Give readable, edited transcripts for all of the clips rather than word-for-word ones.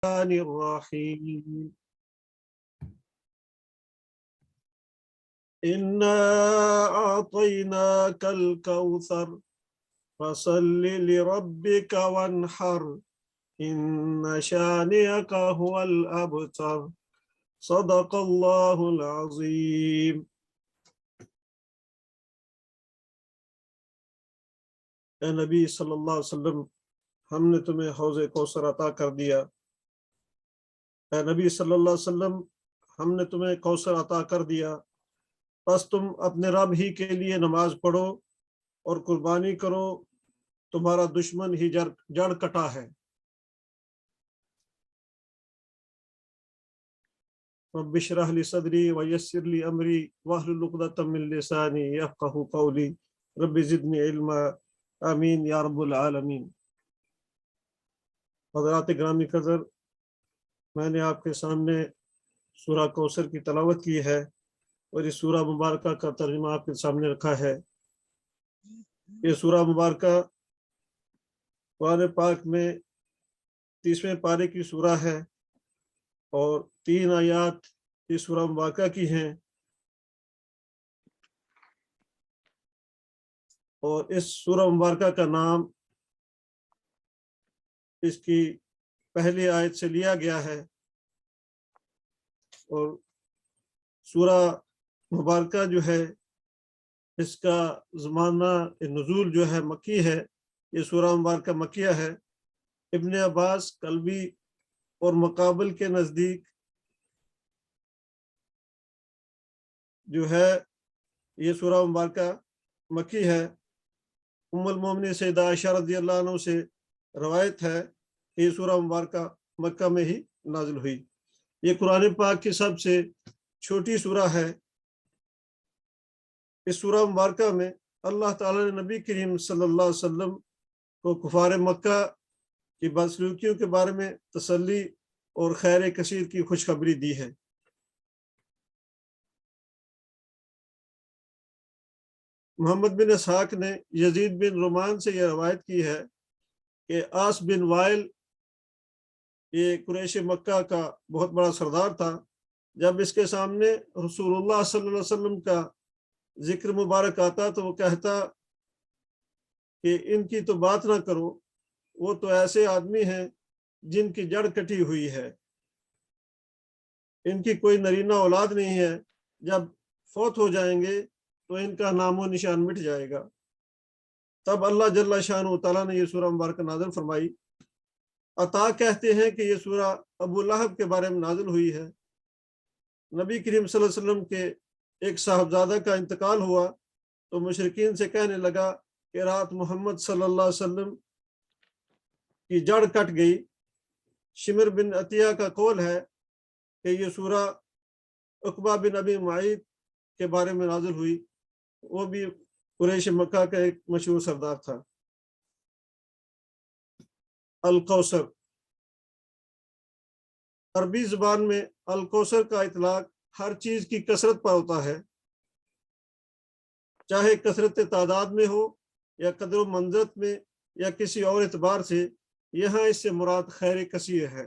الرحمن الرحيم إنا أعطيناك الكوثر فصل لربك وانحر إن شانئك هو الأبتر صدق اللہ العظیم۔ اے نبی صلی اللہ علیہ وسلم، ہم نے تمہیں حوض کوثر عطا کر دیا۔ اے نبی صلی اللہ علیہ وسلم، ہم نے تمہیں کوثر عطا کر دیا، بس تم اپنے رب ہی کے لیے نماز پڑھو اور قربانی کرو، تمہارا دشمن ہی جڑ کٹا ہے۔ رب اشرح لی صدری ویسر لی امری واحلل عقدۃ من لسانی یفقہوا قولی رب زدنی علما آمین یا رب العالمین۔ حضرات گرامی قدر، میں نے آپ کے سامنے سورہ کوثر کی تلاوت کی ہے اور اس سورہ مبارکہ کا ترجمہ آپ کے سامنے رکھا ہے۔ یہ سورہ مبارکہ قرآن پاک میں 30ویں پارے کی سورہ ہے اور 3 آیات اس سورہ مبارکہ کی ہیں، اور اس سورہ مبارکہ کا نام اس کی پہلی آیت سے لیا گیا ہے، اور سورہ مبارکہ جو ہے اس کا زمانہ نزول جو ہے مکی ہے۔ یہ سورہ مبارکہ مکیہ ہے۔ ابن عباس، قلبی اور مقابل کے نزدیک جو ہے یہ سورہ مبارکہ مکی ہے۔ ام المومنین سیدہ عائشہ رضی اللہ عنہ سے روایت ہے کہ یہ سورہ مبارکہ مکہ میں ہی نازل ہوئی۔ یہ قرآن پاک کی سب سے چھوٹی سورہ ہے۔ اس سورہ مبارکہ میں اللہ تعالیٰ نے نبی کریم صلی اللہ علیہ وسلم کو کفار مکہ کی بدسلوکیوں کے بارے میں تسلی اور خیر کثیر کی خوشخبری دی ہے۔ محمد بن اسحاق نے یزید بن رومان سے یہ روایت کی ہے کہ عاص بن وائل، یہ قریش مکہ کا بہت بڑا سردار تھا، جب اس کے سامنے رسول اللہ صلی اللہ علیہ وسلم کا ذکر مبارک آتا تو وہ کہتا کہ ان کی تو بات نہ کرو، وہ تو ایسے آدمی ہیں جن کی جڑ کٹی ہوئی ہے، ان کی کوئی نرینہ اولاد نہیں ہے، جب فوت ہو جائیں گے تو ان کا نام و نشان مٹ جائے گا۔ تب اللہ جل شانہ تعالیٰ نے یہ سورہ مبارکہ نازل فرمائی۔ عطا کہتے ہیں کہ یہ سورہ ابو لہب کے بارے میں نازل ہوئی ہے۔ نبی کریم صلی اللہ علیہ وسلم کے ایک صاحبزادہ کا انتقال ہوا تو مشرکین سے کہنے لگا کہ رات محمد صلی اللہ علیہ وسلم کی جڑ کٹ گئی۔ شمر بن عطیہ کا قول ہے کہ یہ سورہ عقبہ بن ابی معیط کے بارے میں نازل ہوئی، وہ بھی قریش مکہ کا ایک مشہور سردار تھا۔ الکوثر، عربی زبان میں الکوثر کا اطلاق ہر چیز کی کثرت پر ہوتا ہے، چاہے کثرت تعداد میں ہو یا قدر و منزلت میں یا کسی اور اعتبار سے۔ یہاں اس سے مراد خیر کثیر ہے،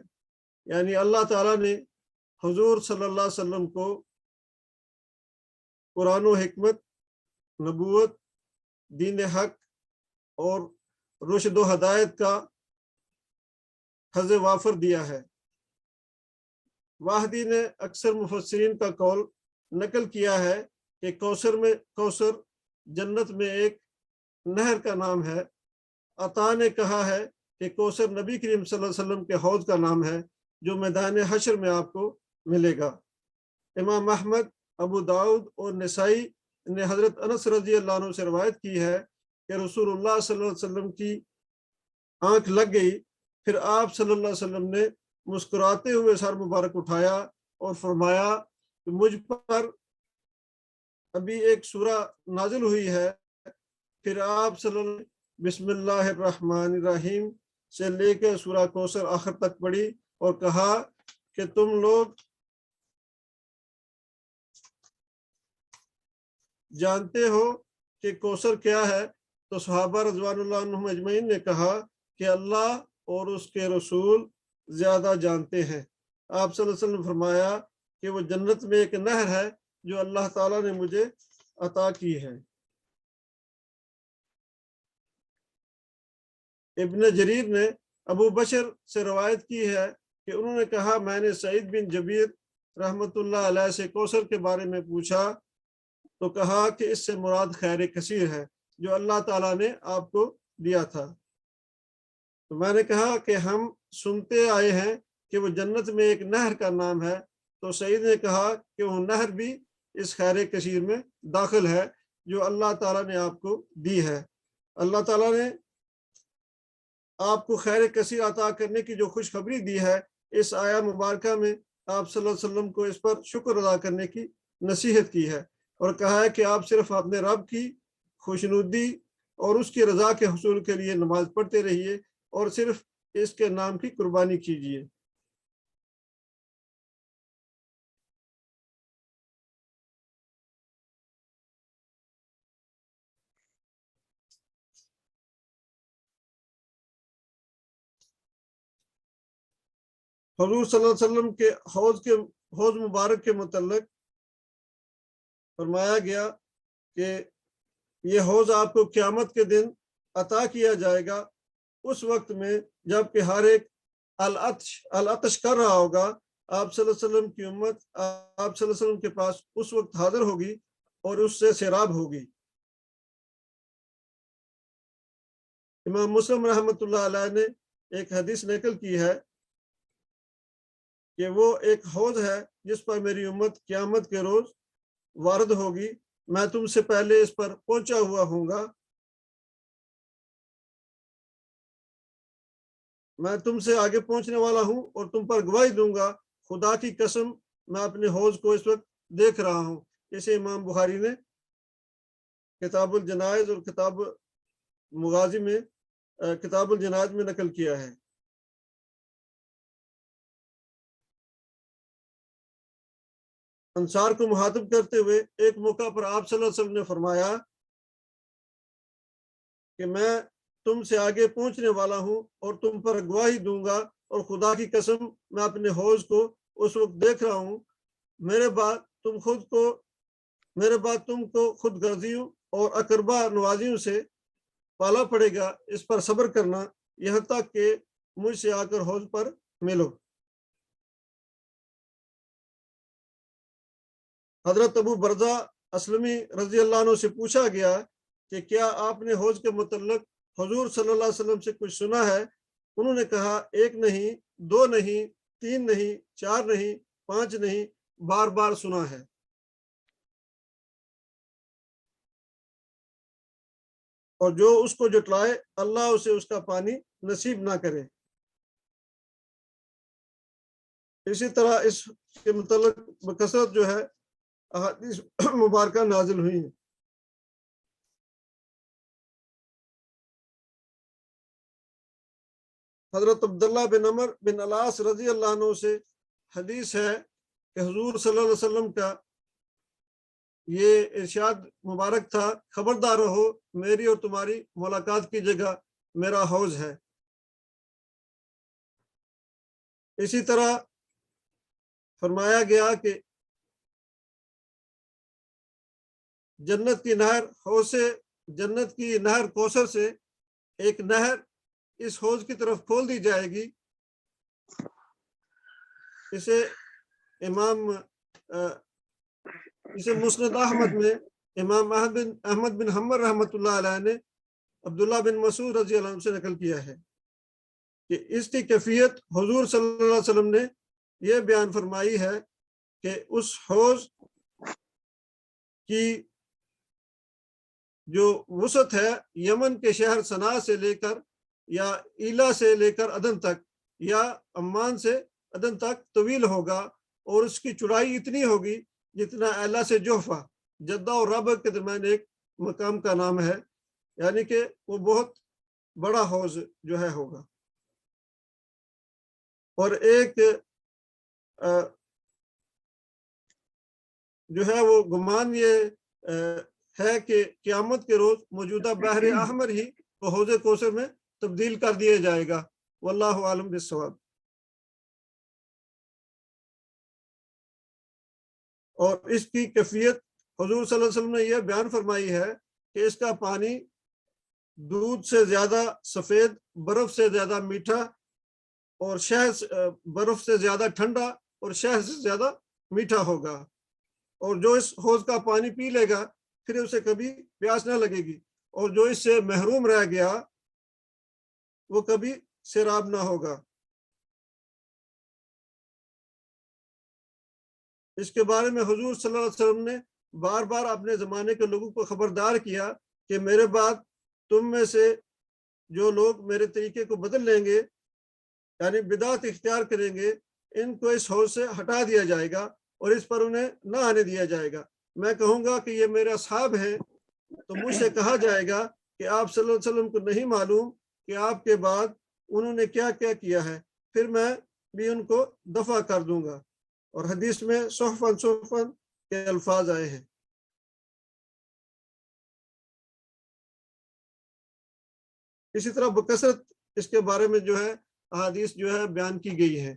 یعنی اللہ تعالیٰ نے حضور صلی اللہ علیہ وسلم کو قرآن و حکمت، نبوت، دین حق اور رشد و ہدایت کا حظ وافر دیا ہے۔ واحدی نے اکثر مفسرین کا قول نقل کیا ہے کہ کوثر جنت میں ایک نہر کا نام ہے۔ عطا نے کہا ہے کہ کوثر نبی کریم صلی اللہ علیہ وسلم کے حوض کا نام ہے جو میدان حشر میں آپ کو ملے گا۔ امام احمد، ابو داؤد اور نسائی نے حضرت انس رضی اللہ عنہ سے روایت کی ہے کہ رسول اللہ صلی اللہ علیہ وسلم کی آنکھ لگ گئی، پھر آپ صلی اللہ علیہ وسلم نے مسکراتے ہوئے سر مبارک اٹھایا اور فرمایا کہ مجھ پر ابھی ایک سورہ نازل ہوئی ہے۔ پھر آپ صلی اللہ علیہ وسلم بسم اللہ الرحمن الرحیم سے لے کے سورہ کوثر آخر تک پڑھی اور کہا کہ تم لوگ جانتے ہو کہ کوثر کیا ہے؟ تو صحابہ رضوان اللہ عنہم اجمعین نے کہا کہ اللہ اور اس کے رسول زیادہ جانتے ہیں۔ آپ صلی اللہ علیہ وسلم نے فرمایا کہ وہ جنت میں ایک نہر ہے جو اللہ تعالیٰ نے مجھے عطا کی ہے۔ ابن جریر نے ابو بشر سے روایت کی ہے کہ انہوں نے کہا میں نے سعید بن جبیر رحمۃ اللہ علیہ سے کوثر کے بارے میں پوچھا تو کہا کہ اس سے مراد خیر کثیر ہے جو اللہ تعالیٰ نے آپ کو دیا تھا۔ تو میں نے کہا کہ ہم سنتے آئے ہیں کہ وہ جنت میں ایک نہر کا نام ہے، تو سعید نے کہا کہ وہ نہر بھی اس خیر کثیر میں داخل ہے جو اللہ تعالیٰ نے آپ کو دی ہے۔ اللہ تعالیٰ نے آپ کو خیر کثیر عطا کرنے کی جو خوشخبری دی ہے، اس آیا مبارکہ میں آپ صلی اللہ علیہ وسلم کو اس پر شکر ادا کرنے کی نصیحت کی ہے، اور کہا ہے کہ آپ صرف اپنے رب کی خوشنودی اور اس کی رضا کے حصول کے لیے نماز پڑھتے رہیے اور صرف اس کے نام کی قربانی کیجیے۔ حضور صلی اللہ علیہ وسلم کے حوض مبارک کے متعلق فرمایا گیا کہ یہ حوض آپ کو قیامت کے دن عطا کیا جائے گا اس وقت میں جب کہ ہر ایک العطش کر رہا ہوگا۔ آپ صلی اللہ علیہ وسلم کی امت آپ صلی اللہ علیہ وسلم کے پاس اس وقت حاضر ہوگی اور اس سے سیراب ہوگی۔ امام مسلم رحمۃ اللہ علیہ نے ایک حدیث نقل کی ہے کہ وہ ایک حوض ہے جس پر میری امت قیامت کے روز وارد ہوگی، میں تم سے پہلے اس پر پہنچا ہوا ہوں گا، میں تم سے آگے پہنچنے والا ہوں اور تم پر گواہی دوں گا، خدا کی قسم میں اپنے حوض کو اس وقت دیکھ رہا ہوں۔ اسے امام بخاری نے کتاب الجنائز اور کتاب مغازی میں کتاب الجنائز میں نقل کیا ہے۔ انصار کو مخاطب کرتے ہوئے ایک موقع پر آپ صلی اللہ علیہ وسلم نے فرمایا کہ میں تم سے آگے پہنچنے والا ہوں اور تم پر گواہی دوں گا، اور خدا کی قسم میں اپنے حوض کو اس وقت دیکھ رہا ہوں، میرے بعد تم کو خود غرضیوں اور اقربا نوازیوں سے پالا پڑے گا، اس پر صبر کرنا یہاں تک کہ مجھ سے آ کر حوض پر ملو۔ حضرت ابو برزہ اسلمی رضی اللہ عنہ سے پوچھا گیا کہ کیا آپ نے حوض کے متعلق حضور صلی اللہ علیہ وسلم سے کچھ سنا ہے؟ انہوں نے کہا ایک نہیں، دو نہیں، تین نہیں، چار نہیں، پانچ نہیں، بار بار سنا ہے۔ اور جو اس کو جٹلائے اللہ اسے اس کا پانی نصیب نہ کرے۔ اسی طرح اس کے متعلق بکثرت جو ہے احادیث مبارکہ نازل ہوئی ہیں۔ حضرت عبداللہ بن عمر بن العاص رضی اللہ عنہ سے حدیث ہے کہ حضور صلی اللہ علیہ وسلم کا یہ ارشاد مبارک تھا، خبردار رہو میری اور تمہاری ملاقات کی جگہ میرا حوض ہے۔ اسی طرح فرمایا گیا کہ جنت کی نہر کوثر سے ایک نہر اس حوض کی طرف کھول دی جائے گی۔ اسے مسند احمد میں امام احمد بن حنبل رحمۃ اللہ علیہ نے عبداللہ بن مسعود رضی اللہ عنہ سے نقل کیا ہے کہ اس کی کیفیت حضور صلی اللہ علیہ وسلم نے یہ بیان فرمائی ہے کہ اس حوض کی جو وسعت ہے یمن کے شہر صنعاء سے لے کر یا ایلا سے لے کر عدن تک یا عمان سے عدن تک طویل ہوگا، اور اس کی چوڑائی اتنی ہوگی جتنا ایلا سے جوفہ جدہ اور رابغ کے درمیان ایک مقام کا نام ہے، یعنی کہ وہ بہت بڑا حوض جو ہے ہوگا۔ اور ایک جو ہے وہ گمان یہ ہے کہ قیامت کے روز موجودہ بحر احمر ہی وہ حوض کوثر میں تبدیل کر دیا جائے گا۔ واللہ عالم بالصواب۔ اور اس کی کیفیت حضور صلی اللہ علیہ وسلم نے یہ بیان فرمائی ہے کہ اس کا پانی دودھ سے زیادہ سفید، برف سے زیادہ میٹھا، اور شہد برف سے زیادہ ٹھنڈا اور شہد سے زیادہ میٹھا ہوگا، اور جو اس حوض کا پانی پی لے گا پھر اسے کبھی پیاس نہ لگے گی، اور جو اس سے محروم رہ گیا وہ کبھی سیراب نہ ہوگا۔ اس کے بارے میں حضور صلی اللہ علیہ وسلم نے بار بار اپنے زمانے کے لوگوں کو خبردار کیا کہ میرے بعد تم میں سے جو لوگ میرے طریقے کو بدل لیں گے، یعنی بدعت اختیار کریں گے، ان کو اس حوض سے ہٹا دیا جائے گا اور اس پر انہیں نہ آنے دیا جائے گا۔ میں کہوں گا کہ یہ میرے اصحاب ہیں، تو مجھ سے کہا جائے گا کہ آپ صلی اللہ علیہ وسلم کو نہیں معلوم کہ آپ کے بعد انہوں نے کیا کیا کیا ہے، پھر میں بھی ان کو دفع کر دوں گا۔ اور حدیث میں صحفن صحفن کے الفاظ آئے ہیں۔ اسی طرح بکثرت اس کے بارے میں جو ہے احادیث جو ہے بیان کی گئی ہے۔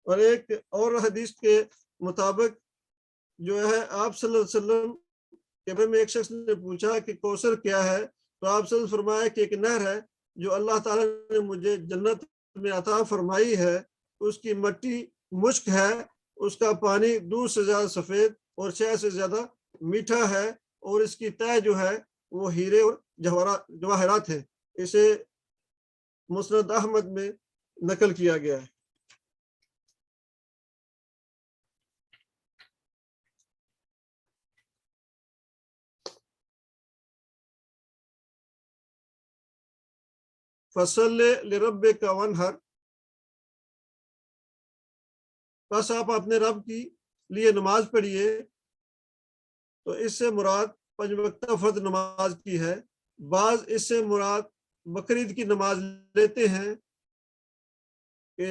اور ایک اور حدیث کے مطابق جو ہے آپ صلی اللہ علیہ وسلم کے بارے میں ایک شخص نے پوچھا کہ کوثر کیا ہے، تو آپ صلی اللہ علیہ وسلم فرمایا کہ ایک نہر ہے جو اللہ تعالیٰ نے مجھے جنت میں عطا فرمائی ہے، اس کی مٹی مشک ہے، اس کا پانی دودھ سے زیادہ سفید اور شہد سے زیادہ میٹھا ہے، اور اس کی تہ جو ہے وہ ہیرے اور جواہرات ہیں۔ اسے مسند احمد میں نقل کیا گیا ہے۔ فصل لربک وانحر، بس آپ اپنے رب کی لیے نماز پڑھیے۔ تو اس سے مراد 5 وقتہ فرض نماز کی ہے۔ بعض اس سے مراد بقرعید کی نماز لیتے ہیں کہ،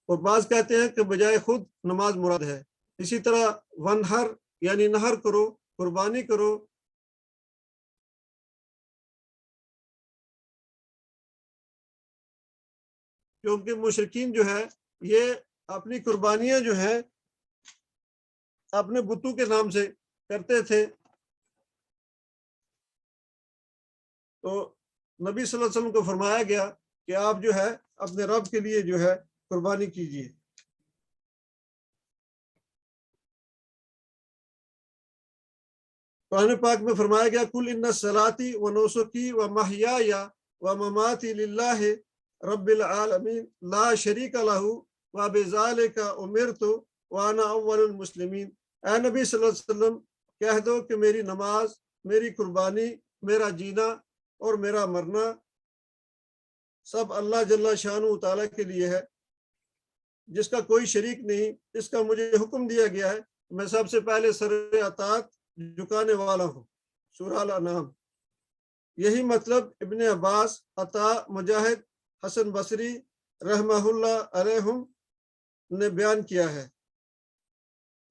اور بعض کہتے ہیں کہ بجائے خود نماز مراد ہے۔ اسی طرح ونہر یعنی نہر کرو، قربانی کرو۔ کیونکہ مشرکین جو ہے یہ اپنی قربانیاں جو ہیں اپنے بتوں کے نام سے کرتے تھے، تو نبی صلی اللہ علیہ وسلم کو فرمایا گیا کہ آپ جو ہے اپنے رب کے لیے جو ہے قربانی کیجیے۔ قرآن پاک میں فرمایا گیا کل ان صلاتی و نسکی و محیای و مماتی للہ رب العالمین لا شریک لہ و بذالک امرت وانا اول المسلمین۔ اے نبی صلی اللہ علیہ وسلم کہہ دو کہ میری نماز، میری قربانی، میرا جینا اور میرا مرنا سب اللہ جل شانہ تعالیٰ کے لیے ہے، جس کا کوئی شریک نہیں۔ اس کا مجھے حکم دیا گیا ہے، میں سب سے پہلے سر اطاعت جھکانے والا ہوں۔ سورہ الانعام۔ یہی مطلب ابن عباس، عطا، مجاہد، حسن بصری رحمہ اللہ علیہم نے بیان کیا ہے۔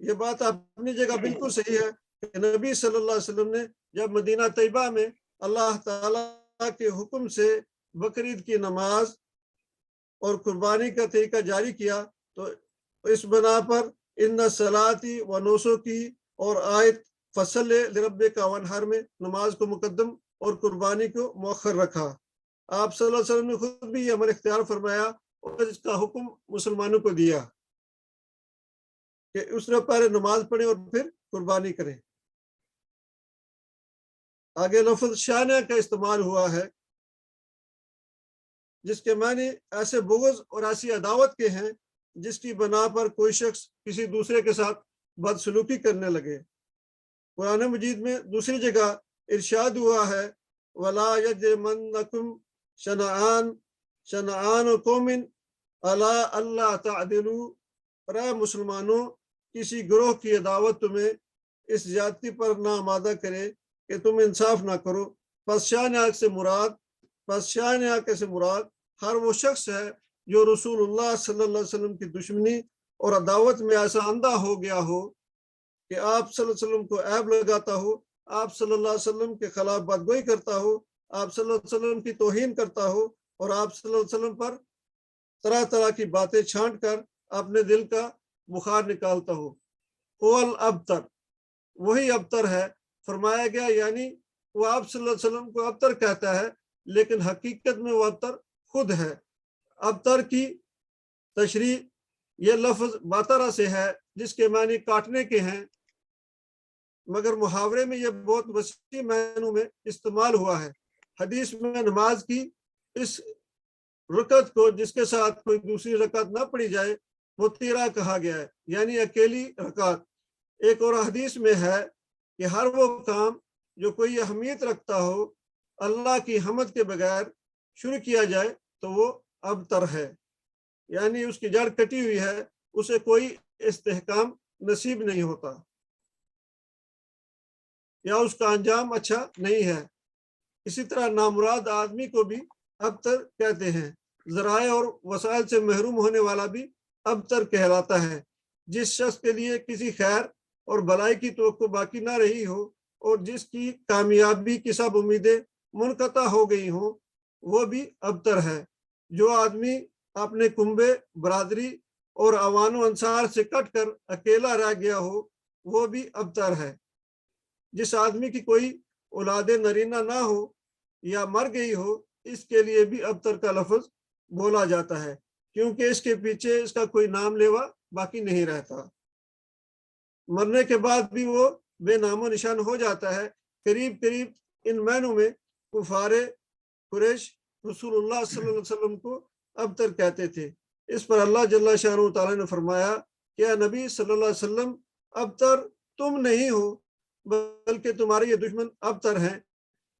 یہ بات اپنی جگہ بالکل صحیح ہے کہ نبی صلی اللہ علیہ وسلم نے جب مدینہ طیبہ میں اللہ تعالیٰ کے حکم سے بقرعید کی نماز اور قربانی کا طریقہ جاری کیا، تو اس بنا پر ان صلاتی و نسکی اور آیت فصل لربک وانحر میں نماز کو مقدم اور قربانی کو مؤخر رکھا۔ آپ صلی اللہ علیہ وسلم نے خود بھی یہ عمل اختیار فرمایا اور اس کا حکم مسلمانوں کو دیا کہ اس نے پہلے نماز پڑھیں اور پھر قربانی کریں۔ آگے لفظ شانہ کا استعمال ہوا ہے، جس کے معنی ایسے بغض اور ایسی عداوت کے ہیں جس کی بنا پر کوئی شخص کسی دوسرے کے ساتھ بدسلوکی کرنے لگے۔ قرآن مجید میں دوسری جگہ ارشاد ہوا ہے وَلَا يَجْرِمَنَّكُمْ شَنَآنُ قَوْمٍ عَلَىٰ أَلَّا تَعْدِلُوا، اے مسلمانوں کسی گروہ کی عداوت تمہیں اس زیادتی پر نہ آمادہ کرے کہ تم انصاف نہ کرو۔ پس شانہ سے مراد ہر وہ شخص ہے جو رسول اللہ صلی اللہ علیہ وسلم کی دشمنی اور عداوت میں ایسا اندھا ہو گیا ہو کہ آپ صلی اللہ علیہ وسلم کو عیب لگاتا ہو، آپ صلی اللہ علیہ وسلم کے خلاف بدگوئی کرتا ہو، آپ صلی اللہ علیہ وسلم کی توہین کرتا ہو، اور آپ صلی اللہ علیہ وسلم پر طرح طرح کی باتیں چھانٹ کر اپنے دل کا بخار نکالتا ہو۔ اول ابتر، وہی ابتر ہے، فرمایا گیا یعنی وہ آپ صلی اللہ علیہ وسلم کو ابتر کہتا ہے، لیکن حقیقت میں وہ ابتر خود ہے۔ ابتر کی تشریح یہ لفظ باترا سے ہے، جس کے معنی کاٹنے کے ہیں، مگر محاورے میں یہ بہت وسیع معنوں میں استعمال ہوا ہے۔ حدیث میں نماز کی اس رکعت کو جس کے ساتھ کوئی دوسری رکعت نہ پڑھی جائے وہ تیرا کہا گیا ہے، یعنی اکیلی رکعت۔ ایک اور حدیث میں ہے کہ ہر وہ کام جو کوئی اہمیت رکھتا ہو اللہ کی حمد کے بغیر شروع کیا جائے تو وہ ابتر ہے، یعنی اس کی جڑ کٹی ہوئی ہے، اسے کوئی استحکام نصیب نہیں ہوتا یا اس کا انجام اچھا نہیں ہے۔ اسی طرح نامراد آدمی کو بھی ابتر کہتے ہیں۔ ذرائع اور وسائل سے محروم ہونے والا بھی ابتر کہلاتا ہے۔ جس شخص کے لیے کسی خیر اور بھلائی کی توقع باقی نہ رہی ہو اور جس کی کامیابی کی سب امیدیں منقطع ہو گئی ہوں، وہ بھی ابتر ہے۔ جو آدمی اپنے کنبے، برادری اور اوان و انصار سے کٹ کر اکیلا رہ گیا ہو وہ بھی ابتر ہے۔ جس آدمی کی کوئی اولاد نرینہ نہ ہو یا مر گئی ہو، اس کے لیے بھی ابتر کا لفظ بولا جاتا ہے، کیونکہ اس کے پیچھے اس کا کوئی نام لیوا باقی نہیں رہتا، مرنے کے بعد بھی وہ بے نام و نشان ہو جاتا ہے۔ قریب قریب ان معنوں میں کفار قریش رسول اللہ صلی اللہ علیہ وسلم کو ابتر کہتے تھے۔ اس پر اللہ جل شانہ تعالیٰ نے فرمایا کہ اے نبی صلی اللہ علیہ وسلم، ابتر تم نہیں ہو بلکہ تمہارے یہ دشمن ابتر ہیں۔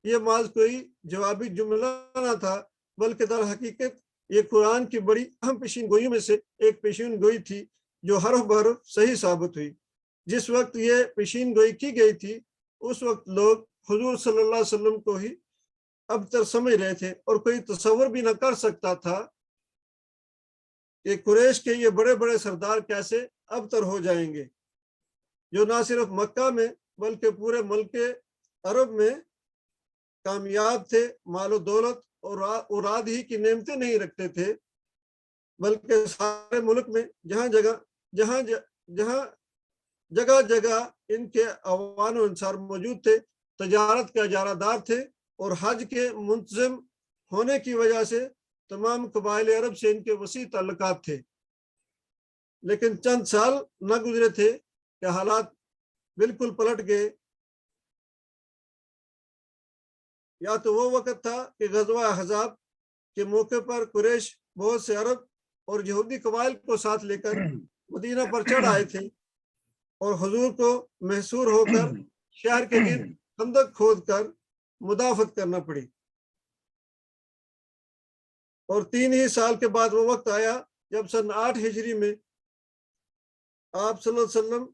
یہ محض کوئی جوابی جملہ نہ تھا، بلکہ در حقیقت یہ قرآن کی بڑی اہم پیشین گوئیوں میں سے ایک پیشین گوئی تھی جو حرف بحرف صحیح ثابت ہوئی۔ جس وقت یہ پیشین گوئی کی گئی تھی اس وقت لوگ حضور صلی اللہ علیہ وسلم کو ہی ابتر سمجھ رہے تھے، اور کوئی تصور بھی نہ کر سکتا تھا کہ قریش کے یہ بڑے بڑے سردار کیسے ابتر ہو جائیں گے، جو نہ صرف مکہ میں بلکہ پورے ملک عرب میں کامیاب تھے، مال و دولت اور اوراد ہی کی نعمتیں نہیں رکھتے تھے، بلکہ سارے ملک میں جگہ جگہ ان کے اوان و انصار موجود تھے، تجارت کے اجارہ دار تھے، اور حج کے منتظم ہونے کی وجہ سے تمام قبائل عرب سے ان کے وسیع تعلقات تھے۔ لیکن چند سال نہ گزرے تھے کہ حالات بالکل پلٹ گئے۔ یا تو وہ وقت تھا کہ غزوہ احزاب کے موقع پر قریش بہت سے عرب اور یہودی قبائل کو ساتھ لے کر مدینہ پر چڑھ آئے تھے، اور حضور کو محصور ہو کر شہر کے گرد خندق کھود کر مدافعت کرنا پڑی۔ اور 3 ہی سال کے بعد وہ وقت آیا جب سن 8 ہجری میں آپ صلی اللہ علیہ وسلم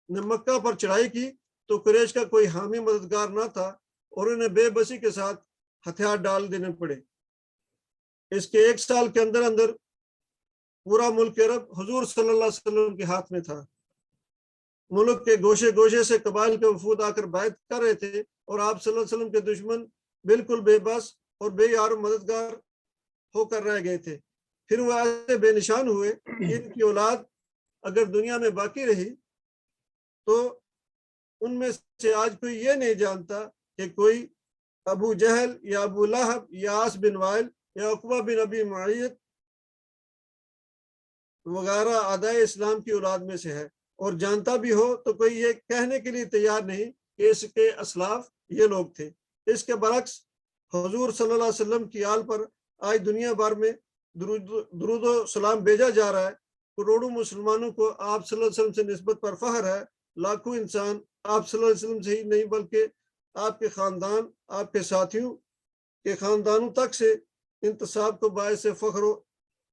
نے مکہ پر چڑھائی کی تو قریش کا کوئی حامی مددگار نہ تھا، اور انہیں بے بسی کے ساتھ ہتھیار ڈال دینے پڑے۔ اس کے 1 سال کے اندر اندر پورا ملک عرب حضور صلی اللہ علیہ وسلم کے ہاتھ میں تھا۔ ملک کے گوشے گوشے سے قبائل کے وفود آ کر بیعت کر رہے تھے، اور آپ صلی اللہ علیہ وسلم کے دشمن بالکل بے بس اور بے یار و مددگار ہو کر رہ گئے تھے۔ پھر وہ ایسے بے نشان ہوئے کہ ان کی اولاد اگر دنیا میں باقی رہی تو ان میں سے آج کوئی یہ نہیں جانتا کہ کوئی ابو جہل یا ابو لہب یا عاص بن وائل یا عقبہ بن ابی معیط وغیرہ اعدائے اسلام کی اولاد میں سے ہے، اور جانتا بھی ہو تو کوئی یہ کہنے کے لیے تیار نہیں کہ اس کے اسلاف یہ لوگ تھے۔ اس کے برعکس حضور صلی اللہ علیہ وسلم کی آل پر آج دنیا بھر میں درود و سلام بھیجا جا رہا ہے۔ کروڑوں مسلمانوں کو آپ صلی اللہ علیہ وسلم سے نسبت پر فخر ہے۔ لاکھوں انسان آپ صلی اللہ علیہ وسلم سے ہی نہیں بلکہ آپ کے خاندان، آپ کے ساتھیوں کے خاندانوں تک سے انتصاب کو باعث فخر و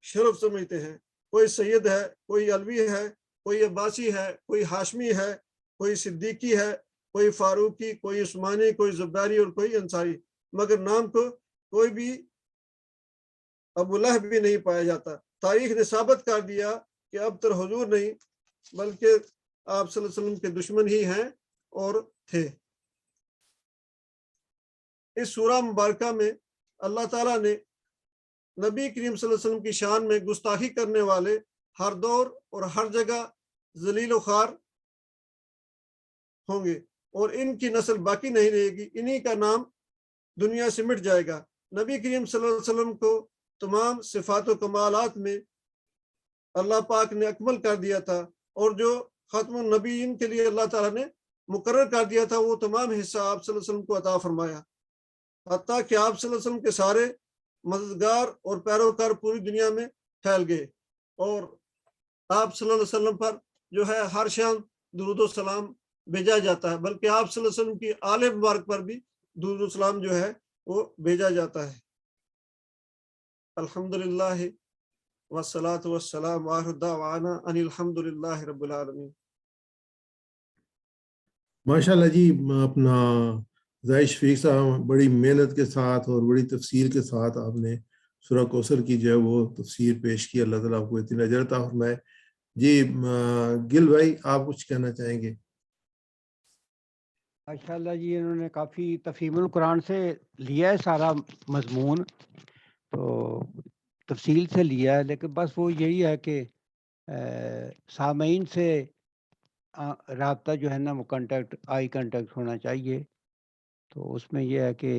شرف سمجھتے ہیں۔ کوئی سید ہے، کوئی علوی ہے، کوئی عباسی ہے، کوئی ہاشمی ہے، کوئی صدیقی ہے، کوئی فاروقی، کوئی عثمانی، کوئی زبیری اور کوئی انصاری، مگر نام کو کوئی بھی ابو لہب بھی نہیں پایا جاتا۔ تاریخ نے ثابت کر دیا کہ ابتر حضور نہیں بلکہ آپ صلی اللہ علیہ وسلم کے دشمن ہی ہیں اور تھے۔ اس سورہ مبارکہ میں اللہ تعالیٰ نے نبی کریم صلی اللہ علیہ وسلم کی شان میں گستاخی کرنے والے ہر دور اور ہر جگہ ذلیل و خوار ہوں گے اور ان کی نسل باقی نہیں رہے گی، انہی کا نام دنیا سے مٹ جائے گا۔ نبی کریم صلی اللہ علیہ وسلم کو تمام صفات و کمالات میں اللہ پاک نے اکمل کر دیا تھا، اور جو ختم النبیین کے لیے اللہ تعالیٰ نے مقرر کر دیا تھا وہ تمام حصہ آپ صلی اللہ علیہ وسلم کو عطا فرمایا، حتیٰ کہ آپ صلی اللہ علیہ وسلم کے سارے مددگار اور پیروکار پوری دنیا میں پھیل گئے، اور آپ صلی اللہ علیہ وسلم پر جو ہے ہر شان درود و سلام بھیجا جاتا ہے، بلکہ آپ صلی اللہ علیہ وسلم کی آل مبارک پر بھی درود و سلام جو ہے وہ بھیجا جاتا ہے۔ الحمدللہ والصلاة والسلام وآخر دعوانا ان الحمدللہ رب العالمین۔ ماشاءاللہ جی، اپنا زاہد شفیق صاحب بڑی محنت کے ساتھ اور بڑی تفصیل کے ساتھ آپ نے سورہ کوثر کی جو ہے وہ تفسیر پیش کی۔ اللہ تعالیٰ آپ کو اتنی اجر عطا فرمائے۔ جی گل بھائی، آپ کچھ کہنا چاہیں گے؟ ماشاءاللہ جی، انہوں نے کافی تفہیم القرآن سے لیا ہے سارا مضمون، تو تفصیل سے لیا ہے، لیکن بس وہ یہی ہے کہ سامعین سے رابطہ جو ہے نا وہ آئی کنٹیکٹ ہونا چاہیے، تو اس میں یہ ہے کہ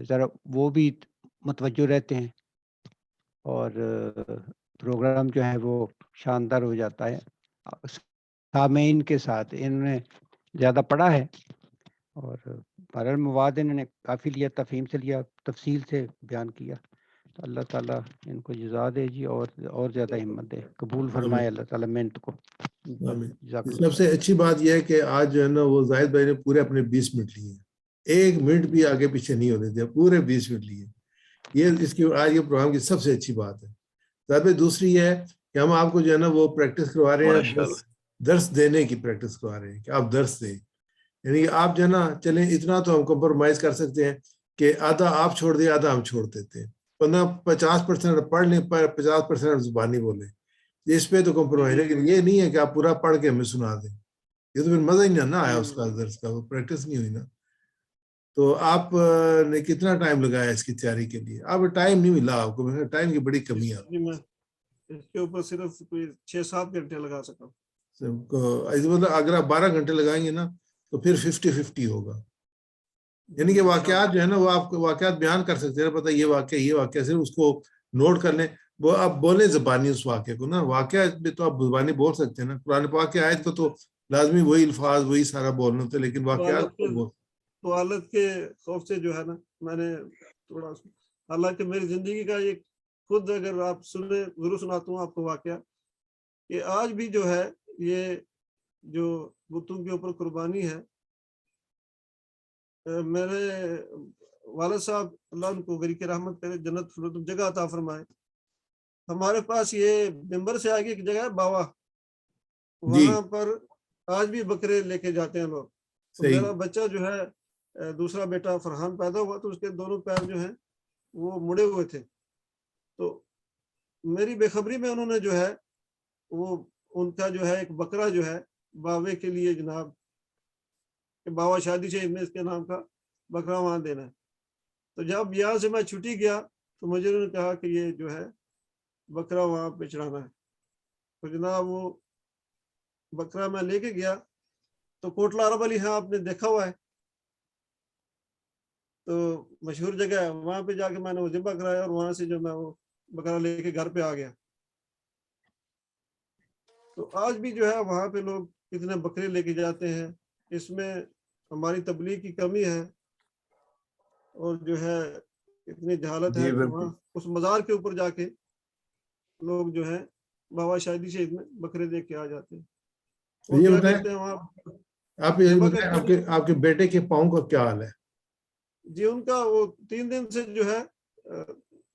ذرا وہ بھی متوجہ رہتے ہیں اور پروگرام جو ہے وہ شاندار ہو جاتا ہے سامعین کے ساتھ۔ انہوں نے زیادہ پڑھا ہے اور بہرحال مواد انہوں نے کافی لیا، تفہیم سے لیا، تفصیل سے بیان کیا، تو اللہ تعالیٰ ان کو جزا دے جی، اور زیادہ ہمت دے، قبول فرمائے اللہ تعالیٰ محنت کو۔ سب سے اچھی بات یہ ہے کہ آج جو ہے نا وہ زاہد بھائی نے پورے اپنے 20 منٹ لیے، ایک منٹ بھی آگے پیچھے نہیں ہونے دیا، پورے 20 منٹ لیے۔ یہ اس کی آج کے پروگرام کی سب سے اچھی بات ہے۔ زاہد بھائی، دوسری ہے کہ ہم آپ کو جو ہے نا وہ پریکٹس کروا رہے ہیں، درس دینے کی پریکٹس کروا رہے ہیں کہ آپ درس دیں، یعنی آپ جو ہے نا چلیں اتنا تو ہم کمپرومائز کر سکتے ہیں کہ آدھا آپ چھوڑ دیں، آدھا ہم چھوڑ دیتے ہیں، 50% پڑھ لیں، 50% زبانی بولیں، اس پہ تو کمپرومائز، لیکن یہ نہیں ہے کہ آپ پورا پڑھ کے ہمیں سنا دیں، یہ تو پھر مزہ ہی نہ آیا اس کا، درس کا وہ پریکٹس نہیں ہوئی نا۔ تو آپ نے کتنا ٹائم لگایا اس کی تیاری کے لیے؟ آپ ٹائم نہیں ملا آپ کو، ٹائم کی بڑی کمی ہے۔ اس کے اوپر صرف کوئی 6-7 گھنٹے لگا سکا، مطلب اگر آپ 12 گھنٹے لگائیں گے نا تو پھر 50-50 ہوگا، یعنی کہ واقعات جو ہے نا وہ آپ کو واقعات بیان کر سکتے ہیں، پتہ یہ واقعہ صرف اس کو نوٹ کر لیں، وہ آپ بولیں زبانی اس واقعے کو نا، واقعہ بھی تو آپ زبانی بول سکتے ہیں نا، قرآن پاک کی آیت کو تو لازمی وہی الفاظ وہی سارا بولنا ہوتا ہے، لیکن واقعات کو حالت کے خوف سے جو ہے نا میں نے تھوڑا، حالانکہ میری زندگی کا یہ خود اگر آپ سنیں ضرور سناتا ہوں آپ کو واقعہ، کہ آج بھی جو ہے یہ جو بتوں کے اوپر قربانی ہے، میرے والد صاحب اللہ ان کو غریق رحمت کرے، جنت فردوس جگہ عطا فرمائے، ہمارے پاس یہ ممبر سے آگے ایک جگہ ہے باوا، وہاں پر آج بھی بکرے لے کے جاتے ہیں لوگ۔ تو میرا بچہ جو ہے دوسرا بیٹا فرحان پیدا ہوا تو اس کے دونوں پیر جو ہیں وہ مڑے ہوئے تھے، تو میری بے خبری میں انہوں نے جو ہے وہ ان کا جو ہے ایک بکرا جو ہے باوے کے لیے جناب کہ باوا شادی سے اس کے نام کا بکرا وہاں دینا ہے، تو جب یہاں سے میں چھٹی گیا تو مجھے انہوں نے کہا کہ یہ جو ہے بکرا وہاں پہ چڑھانا ہے، تو جناب وہ بکرا میں لے کے گیا، تو کوٹلا عرب علی ہاں آپ نے دیکھا ہوا ہے، تو مشہور جگہ ہے، وہاں پہ جا کے میں نے وہ ذبح کرایا اور وہاں سے جو میں وہ بکرا لے کے گھر پہ آ گیا۔ تو آج بھی جو ہے وہاں پہ لوگ کتنے بکرے لے کے جاتے ہیں، اس میں ہماری تبلیغ کی کمی ہے اور جو ہے اتنی جہالت ہے کہ وہاں اس مزار کے اوپر جا کے لوگ جو ہے باوا شادی شہید میں بکرے دے کے آ جاتے ہیں۔ یہ بتائیں آپ کے بیٹے کے پاؤں کا کیا حال ہے؟ جی ان کا وہ 3 دن سے جو ہے،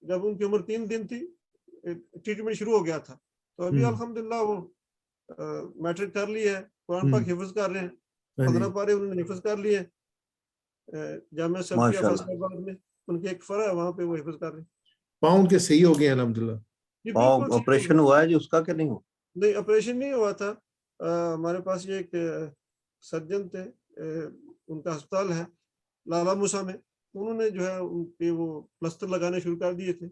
جب ان کی عمر 3 دن تھی ٹریٹمنٹ شروع ہو گیا تھا، تو ابھی الحمدللہ وہ میٹرک کر لی ہے، قرآن پاک حفظ کر رہے ہیں، 15 پارے انہوں نے حفظ کر لیے، جامعہ سلفیہ فیصل آباد میں ان کے ایک فرع ہے وہاں پہ وہ حفظ کر رہے ہیں۔ پاؤں کے صحیح ہو گئے الحمدللہ؟ آپریشن ہوا ہے جی اس کا کہ نہیں ہوا؟ نہیں آپریشن نہیں ہوا تھا، ہمارے پاس یہ ایک سرجن تھے، ان کا ہسپتال ہے لالا موسیٰ میں، انہوں نے جو ہے ان پہ وہ پلسٹر لگانے شروع کر دیے تھے.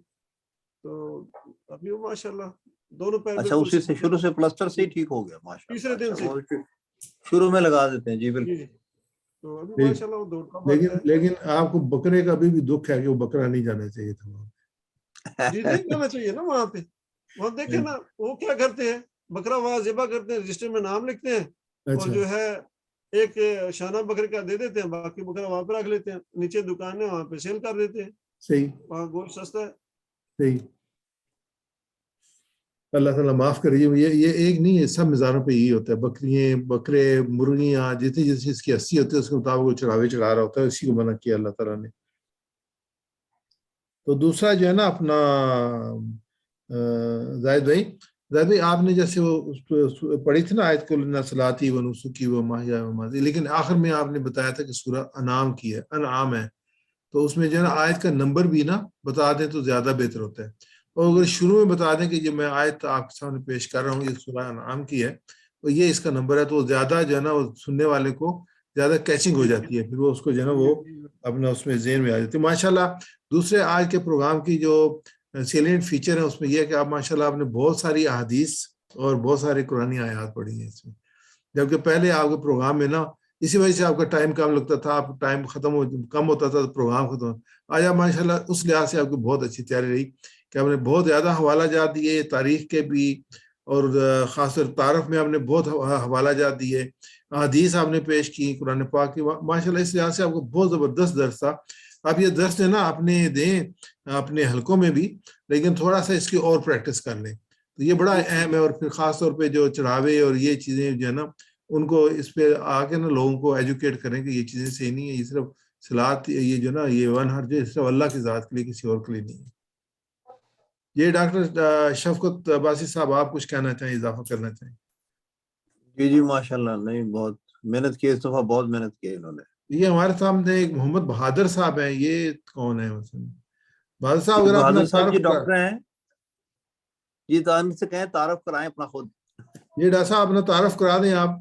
تو ابھی وہ ماشاءاللہ دونوں پیر اچھا اسی سے شروع سے پلسٹر سے ہی ٹھیک ہو گیا تیسرے دن سے. ماشاءاللہ. شروع میں لگا دیتے ہیں جی بالکل. تو ابھی ماشاءاللہ وہ دوڑتا بھاگتا ہے. لیکن آپ کو بکرے کا بھی دکھ ہے کہ وہ بکرا نہیں جانا چاہیے تھا. جی نہیں جانا چاہیے نا وہاں پہ. وہاں دیکھیں نا وہ کیا کرتے ہیں, بکرا وہاں ذبح کرتے ہیں, رجسٹر میں نام لکھتے ہیں اور جو ہے ایک شانہ بکرے کا دے دیتے ہیں, باقی بکرا وہاں پہ رکھ لیتے ہیں, نیچے دکان ہے وہاں پہ سیل کر دیتے ہیں. صحیح, وہاں گوشت سستا ہے. صحیح. اللہ تعالیٰ معاف کریے. یہ ایک نہیں ہے, سب مزاروں پہ یہی ہوتا ہے. بکریاں, بکرے, مرغیاں, جتنی جتنی اس کی حصی ہوتی ہے اس کے مطابق وہ چڑھاوے چڑھا رہا ہوتا ہے. اسی کو منع کیا اللہ تعالیٰ نے. تو دوسرا جو ہے نا اپنا زاہد بھائی آپ نے جیسے وہ پڑھی تھی نا آیت کل صلاتی و نسکی و محیا و مماتی, لیکن آخر میں آپ نے بتایا تھا کہ سورہ انعام کی ہے, انعام ہے. تو اس میں جو ہے نا آیت کا نمبر بھی نا بتا دیں تو زیادہ بہتر ہوتا ہے. اور اگر شروع میں بتا دیں کہ یہ میں آیت آپ کے سامنے پیش کر رہا ہوں یہ سورہ انعام کی ہے تو یہ اس کا نمبر ہے, تو زیادہ جو ہے نا وہ سننے والے کو زیادہ کیچنگ ہو جاتی ہے, پھر وہ اس کو جو ہے نا وہ اپنا اس میں ذہن میں آ جاتی ہے. ماشاءاللہ دوسرے آج کے پروگرام کی جو سیلینٹ فیچر ہے اس میں یہ ہے کہ آپ ماشاءاللہ آپ نے بہت ساری احادیث اور بہت ساری قرآنی آیات پڑھی ہیں اس میں, جبکہ پہلے آپ کے پروگرام میں نا اسی وجہ سے آپ کا ٹائم کم لگتا تھا, آپ ٹائم کم ہوتا تھا تو پروگرام ختم. آج آپ ماشاءاللہ اس لحاظ سے آپ کی بہت اچھی تیاری رہی کہ آپ نے بہت زیادہ حوالہ جات دیے تاریخ کے بھی, اور خاص طور تعارف میں آپ نے بہت حوالہ جات دیے, حدیث آپ نے پیش کی قرآن پاک کی. ماشاءاللہ اس لحاظ سے آپ کو بہت زبردست درس تھا. آپ یہ درس نا اپنے دیں اپنے حلقوں میں بھی, لیکن تھوڑا سا اس کی اور پریکٹس کر لیں تو یہ بڑا اہم ہے. اور پھر خاص طور پہ جو چڑھاوے اور یہ چیزیں جو ہے نا ان کو اس پہ آ کے نا لوگوں کو ایجوکیٹ کریں کہ یہ چیزیں صحیح نہیں ہے, یہ صرف صلاۃ یہ جو نا یہ ون ہر جو صرف اللہ کی ذات کے لیے کسی اور کے لیے نہیں ہے. یہ ڈاکٹر شفقت عباسی صاحب آپ کچھ کہنا چاہیں, اضافہ کرنا چاہیں؟ جی ماشاءاللہ, نہیں بہت محنت کی, اس دفعہ بہت محنت کی انہوں نے. یہ ہمارے سامنے ایک محمد بہادر صاحب ہیں, یہ کون ہے مثلا؟ بہادر صاحب اگر بہادر اپنا صاحب جی تعارف ڈاکٹر ہیں جی, تو ان سے کہیں تعارف کرائیں اپنا خود. یہ ڈاکٹر صاحب اپنا تعارف کرا دیں آپ,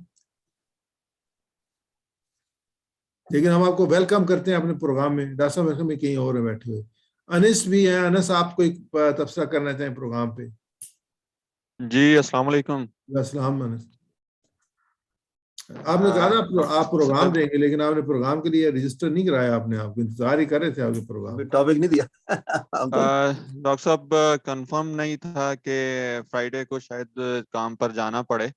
لیکن ہم آپ کو ویلکم کرتے ہیں اپنے پروگرام میں. ڈاکٹر صاحب میں کہیں اور ہیں بیٹھے ہوئے. انس بھی ہیں, انس آپ کو ایک تبصرہ کرنا چاہیں پروگرام پہ؟ جی السلام علیکم. السلام انس. آپ نے کہا نا آپ پروگرام دیں گے, لیکن آپ نے پروگرام کے لیے رجسٹر نہیں کرایا, آپ نے آپ کو انتظار ہی کر رہے تھے آپ کے پروگرام. ٹاپک نہیں دیا ڈاکٹر صاحب کنفرم نہیں تھا کہ فرائیڈے کو شاید کام پر جانا پڑے,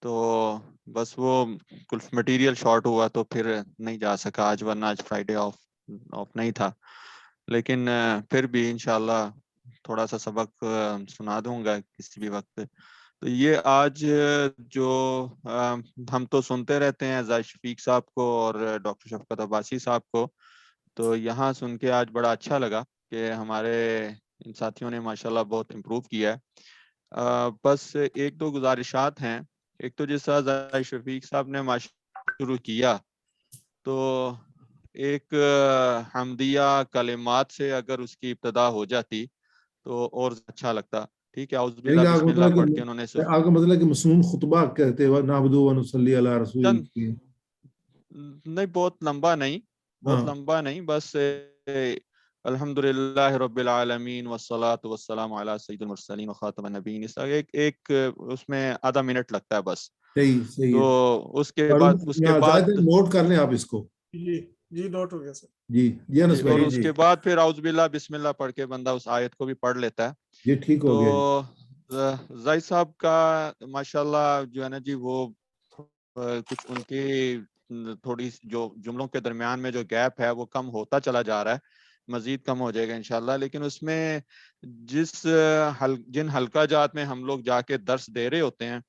تو بس وہ کچھ مٹیریل شارٹ ہوا تو پھر نہیں جا سکا آج, ورنہ آج فرائیڈے آف نہیں تھا. لیکن پھر بھی انشاءاللہ تھوڑا سا سبق سنا دوں گا کسی بھی وقت. تو یہ آج جو ہم تو سنتے رہتے ہیں زاہد شفیق صاحب کو اور ڈاکٹر شفقت عباسی صاحب کو, تو یہاں سن کے آج بڑا اچھا لگا کہ ہمارے ان ساتھیوں نے ماشاءاللہ بہت امپروو کیا ہے. بس ایک دو گزارشات ہیں. ایک تو جیسا زاہد شفیق صاحب نے شروع کیا تو ایک حمدیہ کلمات سے اگر اس کی ابتدا ہو جاتی تو اور اچھا لگتا. ٹھیک ہے, اعوذ باللہ بسم اللہ پڑھ کے انہوں نے آپ کا مطلب کہ مسنون خطبہ کہتے ہیں نعبد و نصلی علی رسول, نہیں بہت لمبا نہیں, بہت لمبا نہیں, بس الحمدللہ رب العالمین والصلاة والسلام علی سید المرسلین وخاتم النبیین, ایک اس میں آدھا منٹ لگتا ہے بس. صحیح تو اس کے بعد نوٹ کر لیں آپ اس کو. جی نوٹ ہو گیا سر. جی اور اس کے بعد پھر اعوذ باللہ بسم اللہ پڑھ کے بندہ اس آیت کو بھی پڑھ لیتا ہے. یہ ٹھیک ہو گیا. تو زاہد صاحب کا ماشاءاللہ جو ہے نا جی وہ کچھ ان کی تھوڑی جو جملوں کے درمیان میں جو گیپ ہے وہ کم ہوتا چلا جا رہا ہے, مزید کم ہو جائے گا انشاءاللہ. لیکن اس میں جن حلقہ جات میں ہم لوگ جا کے درس دے رہے ہوتے ہیں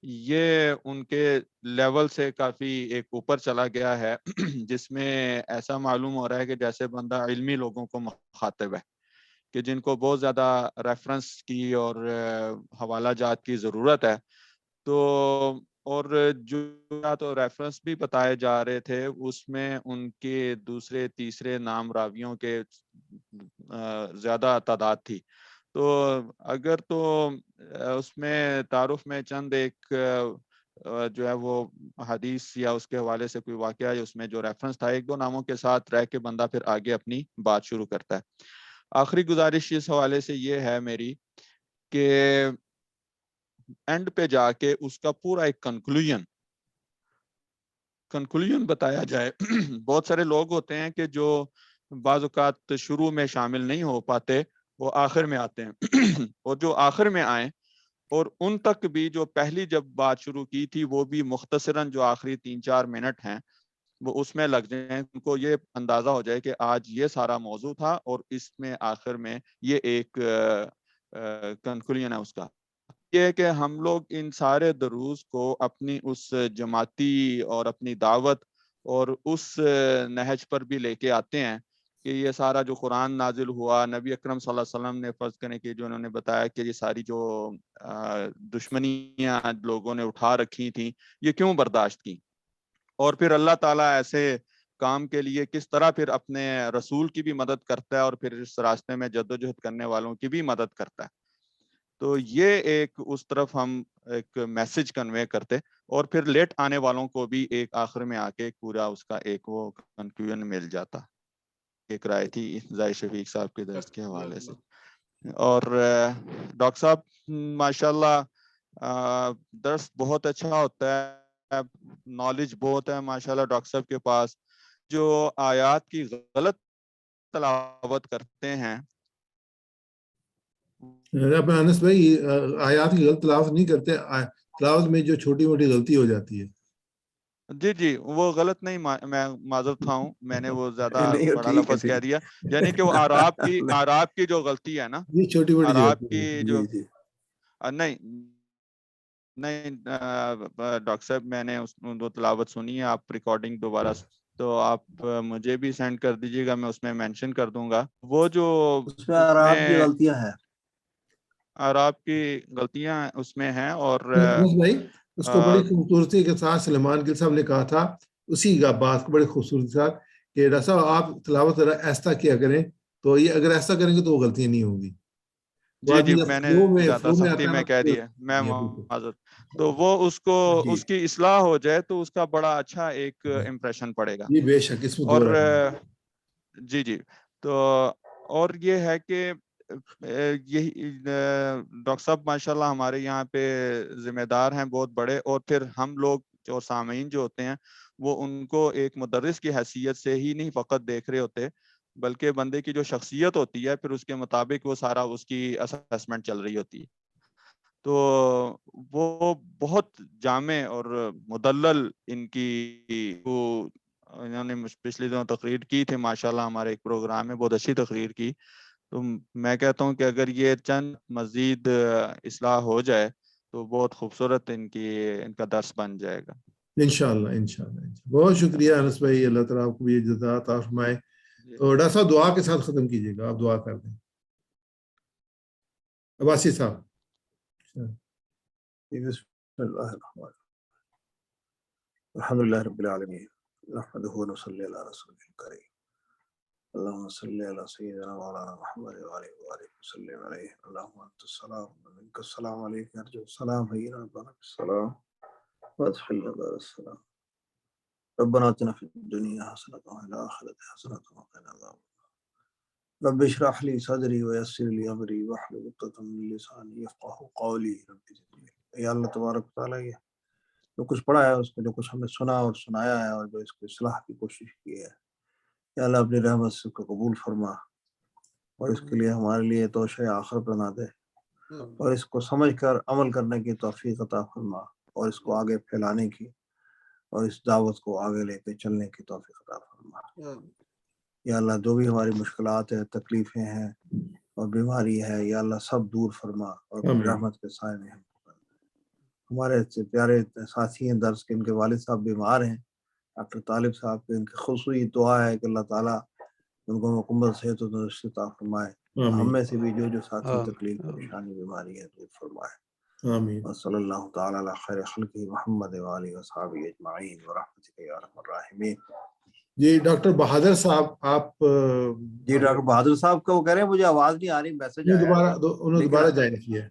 یہ ان کے لیول سے کافی ایک اوپر چلا گیا ہے, جس میں ایسا معلوم ہو رہا ہے کہ جیسے بندہ علمی لوگوں کو مخاطب ہے, کہ جن کو بہت زیادہ ریفرنس کی اور حوالہ جات کی ضرورت ہے. تو اور جو تو ریفرنس بھی بتائے جا رہے تھے اس میں ان کے دوسرے تیسرے نام راویوں کے زیادہ تعداد تھی. تو اگر تو اس میں تعارف میں چند ایک جو ہے وہ حدیث یا اس کے حوالے سے کوئی واقعہ یا اس میں جو ریفرنس تھا، 1-2 ناموں کے ساتھ رہ کے بندہ پھر آگے اپنی بات شروع کرتا ہے۔ آخری گزارش اس حوالے سے یہ ہے میری کہ اینڈ پہ جا کے اس کا پورا ایک کنکلوژن بتایا جائے۔ بہت سارے لوگ ہوتے ہیں کہ جو بعض اوقات شروع میں شامل نہیں ہو پاتے، وہ آخر میں آتے ہیں، اور جو آخر میں آئیں اور ان تک بھی جو پہلی جب بات شروع کی تھی وہ بھی مختصراً جو آخری 3-4 منٹ ہیں وہ اس میں لگ جائیں، ان کو یہ اندازہ ہو جائے کہ آج یہ سارا موضوع تھا اور اس میں آخر میں یہ ایک کنکلوژن ہے اس کا۔ یہ ہے کہ ہم لوگ ان سارے دروس کو اپنی اس جماعتی اور اپنی دعوت اور اس نہج پر بھی لے کے آتے ہیں کہ یہ سارا جو قرآن نازل ہوا، نبی اکرم صلی اللہ علیہ وسلم نے فرض کرنے کی جو انہوں نے بتایا کہ یہ ساری جو دشمنیاں لوگوں نے اٹھا رکھی تھیں یہ کیوں برداشت کی، اور پھر اللہ تعالیٰ ایسے کام کے لیے کس طرح پھر اپنے رسول کی بھی مدد کرتا ہے اور پھر اس راستے میں جدوجہد کرنے والوں کی بھی مدد کرتا ہے۔ تو یہ ایک اس طرف ہم ایک میسج کنوے کرتے، اور پھر لیٹ آنے والوں کو بھی ایک آخر میں آ کے پورا اس کا ایک وہ کنکلوژن مل جاتا۔ ایک رائے تھی زاہد شفیق صاحب کے درس کے حوالے سے۔ اور ڈاکٹر صاحب ماشاءاللہ درس بہت اچھا ہوتا ہے، نالج بہت ہے ماشاءاللہ ڈاکٹر صاحب کے پاس۔ جو آیات کی غلط تلاوت کرتے ہیں، اپنا انس بھائی آیات کی غلط تلاوت نہیں کرتے، تلاوت میں جو چھوٹی موٹی غلطی ہو جاتی ہے۔ جی وہ غلط نہیں، میں معذرت خواہ ہوں، میں نے وہ زیادہ نہیں بڑا ٹھیک ہے لفظ کہہ دیا، یعنی کہ وہ اعراب کی جو غلطی ہے نا، یہ چھوٹی موٹی اعراب غلطی کی جو نہیں ڈاکٹر صاحب میں نے وہ تلاوت سنی ہے، آپ ریکارڈنگ دوبارہ تو آپ مجھے بھی سینڈ کر دیجیے گا، میں اس میں مینشن کر دوں گا۔ وہ جو اس میں اعراب کی غلطیاں ہیں، اعراب کی غلطیاں اس میں ہیں، اور بھائی اس کو بڑی خوبصورتی کے ساتھ سلیمان گل صاحب نے کہا تھا اسی کا بات کو بڑی خوبصورتی کے ساتھ کہ ڈاکٹر صاحب آپ تلاوت ایسا کیا کریں، تو یہ اگر ایسا کریں گے تو وہ غلطیاں نہیں ہوں گی۔ جی میں نے زیادہ سختی میں کہہ دیا، میں معذرت، تو وہ اس کو اس کی اصلاح ہو جائے تو اس کا بڑا اچھا ایک امپریشن پڑے گا۔ جی بے شک اس میں اور جی تو اور یہ ہے کہ یہی ڈاکٹر صاحب ماشاءاللہ ہمارے یہاں پہ ذمہ دار ہیں بہت بڑے، اور پھر ہم لوگ جو سامعین جو ہوتے ہیں وہ ان کو ایک مدرس کی حیثیت سے ہی نہیں فقط دیکھ رہے ہوتے، بلکہ بندے کی جو شخصیت ہوتی ہے پھر اس کے مطابق وہ سارا اس کی اسسمنٹ چل رہی ہوتی ہے۔ تو وہ بہت جامع اور مدلل ان کی انہوں نے پچھلے دنوں تقریر کی تھی ماشاءاللہ، ہمارے ایک پروگرام میں بہت اچھی تقریر کی۔ تو میں کہتا ہوں کہ اگر یہ چند مزید اصلاح ہو جائے تو بہت خوبصورت ان کا درس بن جائے گا انشاءاللہ۔ بہت شکریہ انس بھائی، اللہ تعالیٰ آپ کو بھی جزا عطا فرمائے۔ تو ڈاکٹر صاحب دعا کے ساتھ ختم کیجیے گا، آپ دعا کر دیں عباسی صاحب۔ بسم اللہ الرحمن الرحیم، الحمدللہ رب العالمین، نحمدہ و نصلی علی رسول الکریم، اللہم صلی علی سیدنا مولانا محمد وآلہ وسلم علیہ، اللہم انت السلام و منک السلام، علیک نرجو السلام، حینا ربنا بالسلام وادخلنا دار السلام، ربنا آتنا فی الدنیا حسنۃ وفی الآخرۃ حسنۃ وقنا عذاب النار، رب اشرح لی صدری ویسر لی امری واحلل عقدۃ من لسانی یفقہوا قولی، رب زدنی۔ یا اللہ تبارک و تعالیٰ یہ جو کچھ پڑھا ہے اس میں جو کچھ ہم نے سنا اور سنایا ہے اور جو اس کو اصلاح کی کوشش کی ہے، یا اللہ اپنی رحمت سے اس کو قبول فرما، اور اس کے لیے ہمارے لیے توشہ آخرت بنا دے، اور اس کو سمجھ کر عمل کرنے کی توفیق عطا فرما، اور اس کو آگے پھیلانے کی اور اس دعوت کو آگے لے کے چلنے کی توفیق عطا فرما۔ یا اللہ جو بھی ہماری مشکلات ہیں، تکلیفیں ہیں اور بیماری ہے، یا اللہ سب دور فرما اور اپنی رحمت کے سائے میں ہم کو کر دے۔ ہمارے پیارے ساتھی ہیں درس کے، ان کے والد صاحب بیمار ہیں، ڈاکٹر طالب صاحب کے، ان کی خصوصی دعا ہے کہ اللہ تعالیٰ ان کو مکمل صحت و تندرستی عطا فرمائے، ہم میں سے بھی جو ساتھی تکلیف پریشانی بیماری ہے دور فرمائے۔ وصلی اللہ تعالیٰ علی خیر خلقہ محمد وآلہ وصحبہ اجمعین برحمتک یا ارحم الراحمین۔ جی ڈاکٹر بہادر صاحب آپ، جی ڈاکٹر بہادر صاحب کا وہ کہہ رہے ہیں مجھے آواز نہیں آ رہی، میسج آیا انہوں نے دوبارہ جوائن کیا ہے۔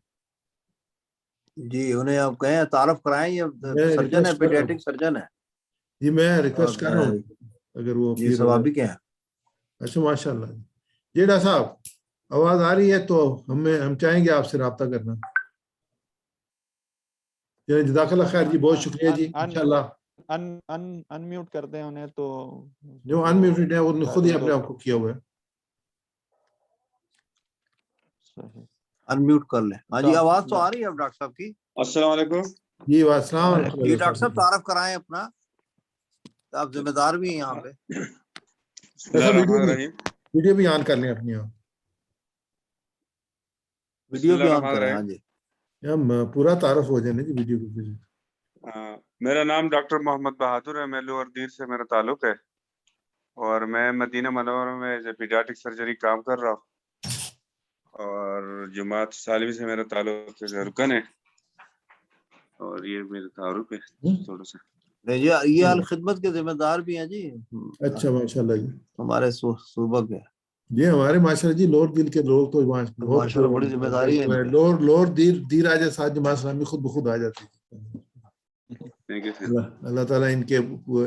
جی انہیں آپ کہیں تعارف کرائیں، یہ سرجن ہے، پیڈیاٹرک سرجن ہے جی میں ریکویسٹ کر رہا ہوں اگر وہ جی ثوابی کے ہیں. اچھا ماشاء اللہ جی ڈاکٹر صاحب آواز آ رہی ہے تو ہم چاہیں گے آپ سے رابطہ کرنا. جزاک اللہ خیر جی، بہت شکریہ جی. انشاءاللہ ان میوٹ کر دیں انہیں تو جو ان میوٹڈ ہے انہوں نے خود ہی اپنے آپ کو کیا ہوا ہے. ان میوٹ کر لیں. ہاں جی آواز تو آ رہی ہے اب ڈاکٹر صاحب کی. السلام علیکم. جی السلام علیکم. جی ڈاکٹر صاحب تعارف کرائیں اپنا، آپ ذمہ دار بھی ہیں یہاں پہ. بسم اللہ الرحمن الرحیم. ویڈیو بھی آن کر لیں اپنی آپ. ویڈیو بھی آن کریں. ہاں جی ہم پورا تعارف ہو جائے نا جی ویڈیو کو. میرا نام ڈاکٹر محمد بہادر ہے، میں لوور دیر سے میرا تعلق ہے اور میں مدینہ منورہ میں ایز اے پیڈیاٹرک سرجری کام کر رہا ہوں اور جماعت سالمی سے میرا تعلق رکن ہے اور یہ میرا تعارف ہے تھوڑا سا. یہ الخدمت کے ذمہ دار بھی ہیں جی. اچھا ماشاء اللہ جی. ہمارے صوبہ کے جی ہمارے ماشاء اللہ جی لوور دل کے لوگ تو ماشاءاللہ بڑی ذمہ داری ہے. لوور دیر آ جائے ساتھ جماعت اسلامی خود بخود آ جاتی ہے. اللہ تعالیٰ ان کے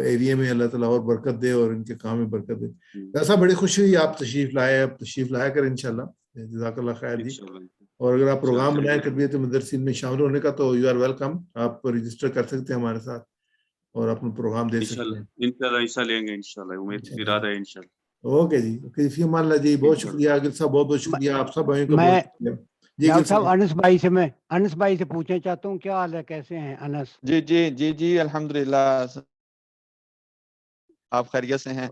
ایریے میں اللہ تعالیٰ اور برکت دے اور ان کے کام میں برکت دے. ایسا بڑی خوشی ہوئی آپ تشریف لائے، اب تشریف لایا کر انشاءاللہ. جزاک اللہ خیر جی. اور اگر آپ پروگرام بنائیں تربیت مدرسین میں شامل ہونے کا تو یو آر ویلکم. آپ رجسٹر کر سکتے ہیں ہمارے ساتھ اور اپنا پروگرام دے سکتے ہیں. انشاءاللہ حصہ لیں گے انشاءاللہ، امید ارادہ ہے انشاءاللہ. اوکے جی فی امان اللہ جی. بہت شکریہ عاقل صاحب، بہت بہت شکریہ آپ سب بھائیوں کا. میں جی ڈاکٹر صاحب انس بھائی سے پوچھنا چاہتا ہوں کیا حال ہے، کیسے ہیں انس؟ جی جی جی جی الحمدللہ آپ خیریت سے ہیں؟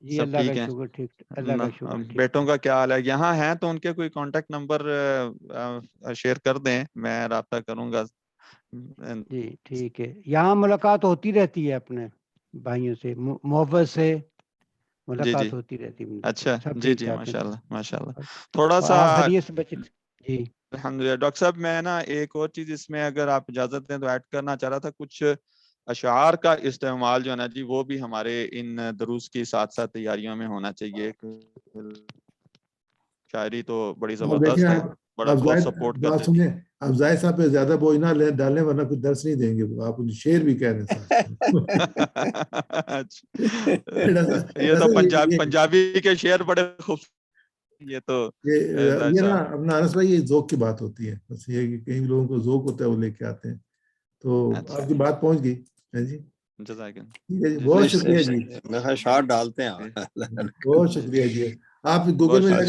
جی سب اللہ ٹھیک کا ہیں؟ شکر. ٹھیک اللہ کا شکر. بیٹوں کا کیا حال ہے؟ یہاں ہیں تو ان کے کوئی کانٹیکٹ نمبر شیئر کر دیں، میں رابطہ کروں گا. جی ٹھیک ہے. یہاں ملاقات ہوتی رہتی ہے اپنے بھائیوں سے، محبت سے ملاقات ہوتی رہتی ہے. اچھا سب جی ٹھیک جی ٹھاک. ماشاء اللہ ماشاء اللہ. تھوڑا سا آپ خیریت سے بچے. جی الحمدللہ. ڈاکٹر صاحب میں نا ایک اور چیز اس میں اگر آپ اجازت دیں تو ایڈ کرنا چاہ رہا تھا. کچھ اشعار کا استعمال جو ہے نا جی وہ بھی ہمارے ان دروس کی ساتھ ساتھ تیاریوں میں ہونا چاہیے. شاعری تو بڑی زبردست ہے، بڑا بہت سپورٹ کرتے ہیں. آپ زاہد صاحب پہ زیادہ بوجھ نہ ڈالیں ورنہ کچھ درس نہیں دیں گے. آپ ان شعر بھی کہہ رہے ہیں. یہ تو پنجابی کے شعر بڑے خوب. یہ تو یہ نا اپنا انس بھائی یہ ذوق کی بات ہوتی ہے. بس یہ کہ کئی لوگوں کو ذوق ہوتا ہے وہ لے کے آتے ہیں. تو آپ کی بات پہنچ گئی. جی بہت شکریہ جی. میں شارٹ ڈالتے ہیں. بہت شکریہ جی. آپ گوگل میں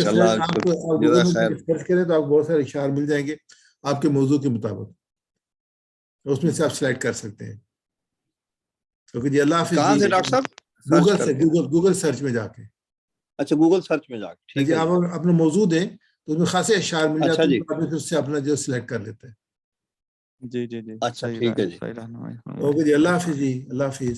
سرچ کریں تو آپ بہت سارے اشعار مل جائیں گے آپ کے موضوع کے مطابق. اس میں سے آپ سلیکٹ کر سکتے ہیں. کیونکہ جی اللہ حافظ. کہاں سے ڈاکٹر صاحب؟ گوگل سرچ میں جا کے. اچھا گوگل سرچ میں جا کے جی آپ اپنا موضوع دیں تو اس میں خاصے اشعار مل جاتے ہیں. اچھا پھر اس سے اپنا جو سلیکٹ کر لیتے ہیں. جی جی جی اچھا ٹھیک ہے جی. اوکے جی اللہ حافظ جی. اللہ حافظ.